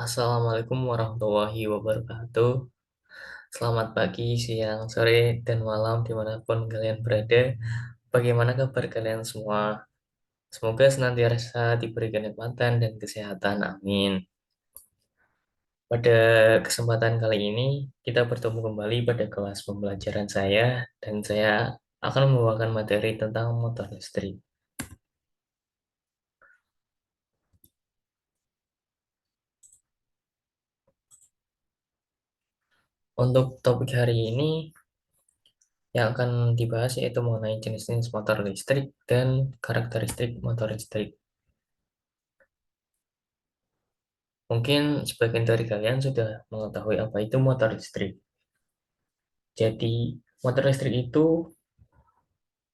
Assalamualaikum warahmatullahi wabarakatuh. Selamat pagi, siang, sore, dan malam dimanapun kalian berada. Bagaimana kabar kalian semua? Semoga senantiasa diberi kenikmatan dan kesehatan. Amin. Pada kesempatan kali ini, kita bertemu kembali pada kelas pembelajaran saya, dan saya akan membawakan materi tentang motor listrik. Untuk topik hari ini, yang akan dibahas yaitu mengenai jenis-jenis motor listrik dan karakteristik motor listrik. Mungkin sebagian dari kalian sudah mengetahui apa itu motor listrik. Jadi, motor listrik itu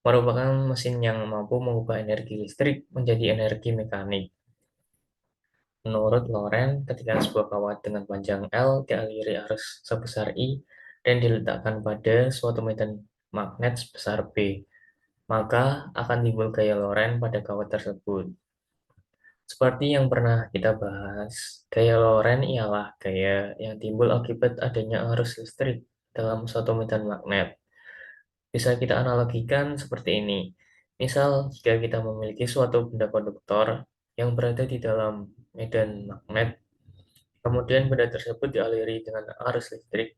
merupakan mesin yang mampu mengubah energi listrik menjadi energi mekanik. Menurut Loren, ketika sebuah kawat dengan panjang L dialiri arus sebesar I dan diletakkan pada suatu medan magnet sebesar B, maka akan timbul gaya Loren pada kawat tersebut. Seperti yang pernah kita bahas, gaya Loren ialah gaya yang timbul akibat adanya arus listrik dalam suatu medan magnet. Bisa kita analogikan seperti ini. Misal, jika kita memiliki suatu benda konduktor yang berada di dalam medan magnet, kemudian benda tersebut dialiri dengan arus listrik,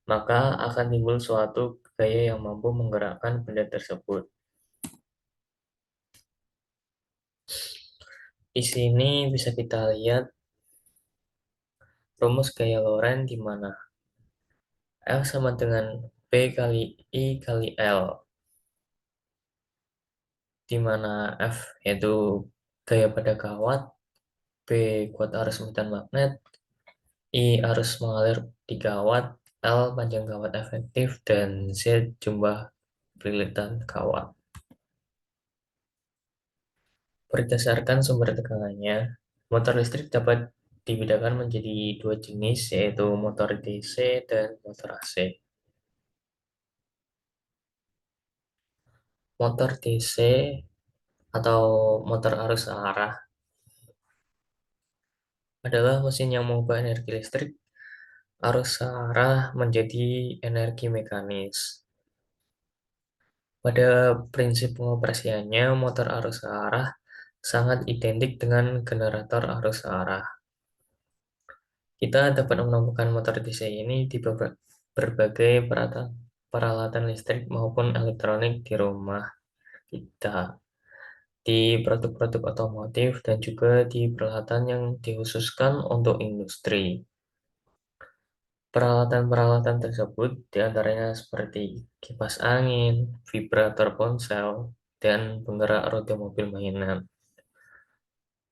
maka akan timbul suatu gaya yang mampu menggerakkan benda tersebut. Di sini bisa kita lihat rumus gaya Lorentz di mana F sama dengan P kali I kali L, di mana F yaitu gaya pada kawat, P kuat arus medan magnet, I arus mengalir di kawat, L panjang kawat efektif, dan Z jumlah perlilitan kawat. Berdasarkan sumber tegangannya, motor listrik dapat dibedakan menjadi dua jenis, yaitu motor DC dan motor AC. Motor DC atau motor arus searah adalah mesin yang mengubah energi listrik arus searah menjadi energi mekanis. Pada prinsip pengoperasiannya, motor arus searah sangat identik dengan generator arus searah. Kita dapat menemukan motor DC ini di berbagai peralatan listrik maupun elektronik di rumah kita, di produk-produk otomotif, dan juga di peralatan yang dikhususkan untuk industri. Peralatan-peralatan tersebut diantaranya seperti kipas angin, vibrator ponsel, dan penggerak roda mobil mainan.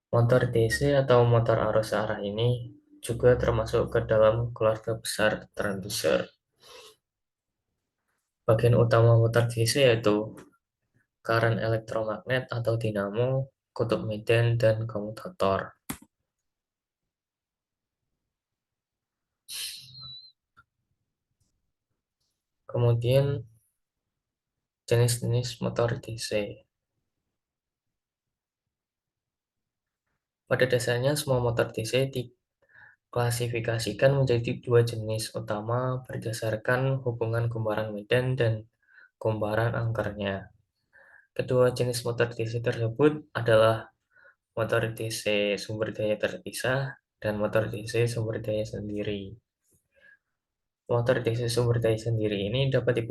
Motor DC atau motor arus arah ini juga termasuk ke dalam keluarga besar transducer. Bagian utama motor DC yaitu karen elektromagnet atau dinamo, kutub medan, dan komutator. Kemudian jenis-jenis motor DC. Pada dasarnya semua motor DC diklasifikasikan menjadi dua jenis utama berdasarkan hubungan kumparan medan dan kumparan angkernya. Kedua jenis motor DC tersebut adalah motor DC sumber daya terpisah dan motor DC sumber daya sendiri. Motor DC sumber daya sendiri ini dapat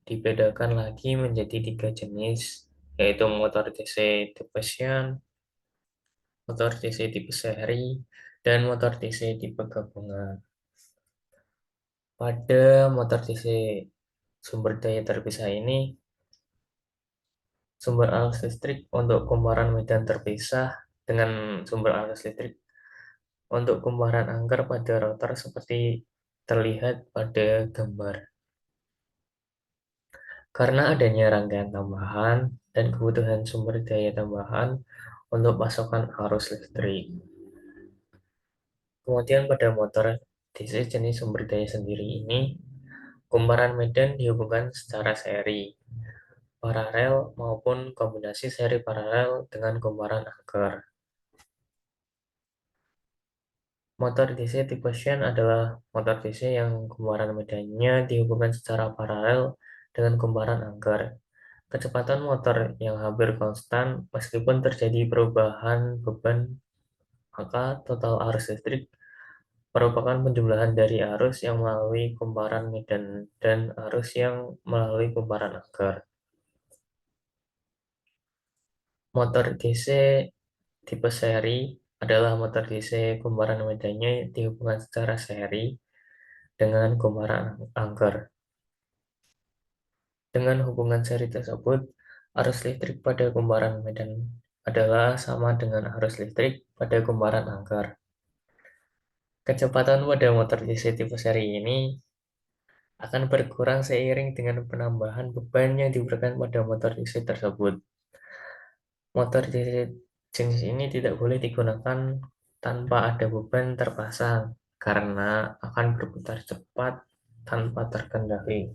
dibedakan lagi menjadi tiga jenis, yaitu motor DC tipe Shunt, motor DC tipe seri, dan motor DC tipe gabungan. Pada motor DC sumber daya terpisah ini, sumber arus listrik untuk kumparan medan terpisah dengan sumber arus listrik untuk kumparan angker pada rotor seperti terlihat pada gambar. Karena adanya rangkaian tambahan dan kebutuhan sumber daya tambahan untuk pasokan arus listrik. Kemudian pada motor DC jenis sumber daya sendiri ini, kumparan medan dihubungkan secara seri, paralel maupun kombinasi seri paralel dengan kumparan angker. Motor DC tipe Shen adalah motor DC yang kumparan medannya dihubungkan secara paralel dengan kumparan angker. Kecepatan motor yang hampir konstan meskipun terjadi perubahan beban, maka total arus listrik merupakan penjumlahan dari arus yang melalui kumparan medan dan arus yang melalui kumparan angker. Motor DC tipe seri adalah motor DC kumparan medannya dihubungkan secara seri dengan kumparan angker. Dengan hubungan seri tersebut, arus listrik pada kumparan medan adalah sama dengan arus listrik pada kumparan angker. Kecepatan pada motor DC tipe seri ini akan berkurang seiring dengan penambahan beban yang diberikan pada motor DC tersebut. Motor DC jenis ini tidak boleh digunakan tanpa ada beban terpasang karena akan berputar cepat tanpa terkendali.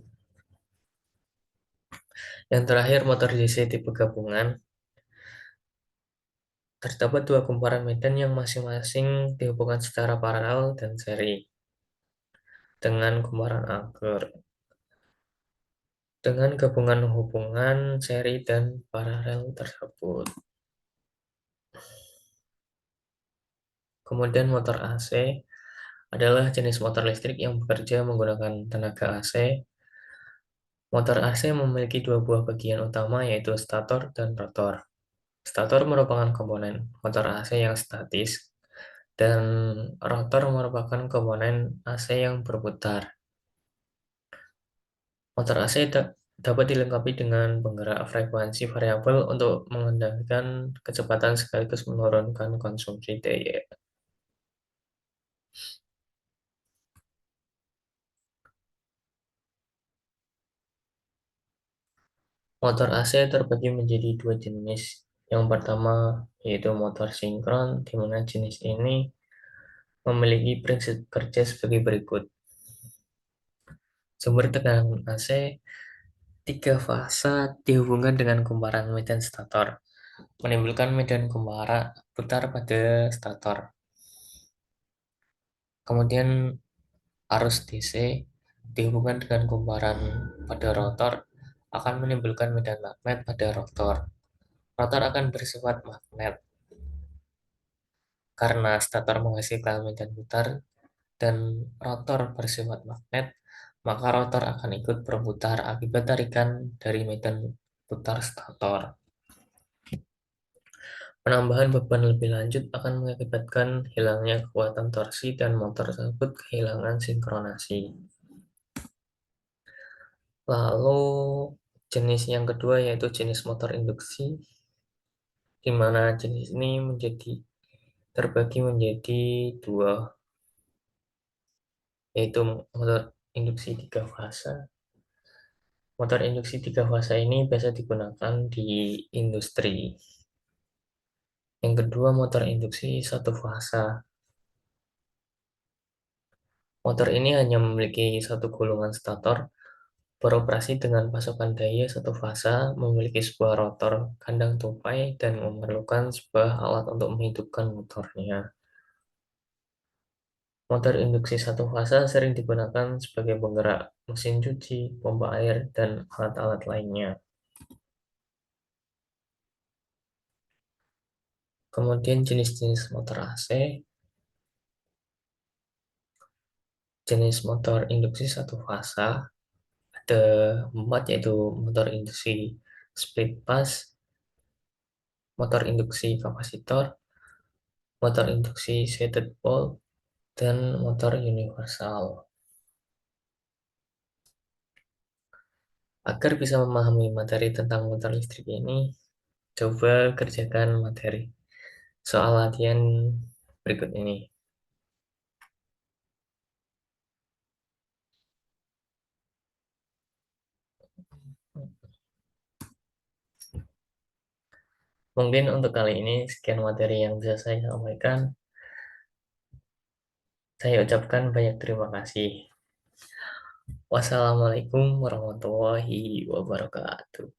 Yang terakhir, motor DC tipe gabungan. Terdapat dua kumparan medan yang masing-masing dihubungkan secara paralel dan seri dengan kumparan angker. Dengan gabungan hubungan seri dan paralel tersebut. Kemudian motor AC adalah jenis motor listrik yang bekerja menggunakan tenaga AC. Motor AC memiliki dua buah bagian utama yaitu stator dan rotor. Stator merupakan komponen motor AC yang statis dan rotor merupakan komponen AC yang berputar. Motor AC dapat dilengkapi dengan penggerak frekuensi variabel untuk mengendalikan kecepatan sekaligus menurunkan konsumsi daya. Motor AC terbagi menjadi dua jenis. Yang pertama yaitu motor sinkron, di mana jenis ini memiliki prinsip kerja sebagai berikut. Sumber tekanan AC tiga fasa dihubungkan dengan kumparan medan stator, menimbulkan medan kumparan putar pada stator. Kemudian arus DC dihubungkan dengan kumparan pada rotor akan menimbulkan medan magnet pada rotor. Rotor akan bersifat magnet karena stator menghasilkan medan putar dan rotor bersifat magnet, maka rotor akan ikut berputar akibat tarikan dari medan putar stator. Penambahan beban lebih lanjut akan mengakibatkan hilangnya kekuatan torsi dan motor tersebut kehilangan sinkronasi. Lalu jenis yang kedua yaitu jenis motor induksi, di mana jenis ini terbagi menjadi dua, yaitu motor induksi tiga fasa. Motor induksi tiga fasa ini biasa digunakan di industri. Yang kedua, motor induksi satu fasa. Motor ini hanya memiliki satu gulungan stator, beroperasi dengan pasokan daya satu fasa, memiliki sebuah rotor kandang tupai, dan memerlukan sebuah alat untuk menghidupkan motornya. Motor induksi satu fasa sering digunakan sebagai penggerak mesin cuci, pompa air, dan alat-alat lainnya. Kemudian jenis-jenis motor AC, jenis motor induksi satu fasa, ada 4 yaitu motor induksi split pass, motor induksi kapasitor, motor induksi shaded pole, dan motor universal. Agar bisa memahami materi tentang motor listrik ini, coba kerjakan materi soal latihan berikut ini. Mungkin untuk kali ini sekian materi yang bisa saya sampaikan. Saya ucapkan banyak terima kasih. Wassalamualaikum warahmatullahi wabarakatuh.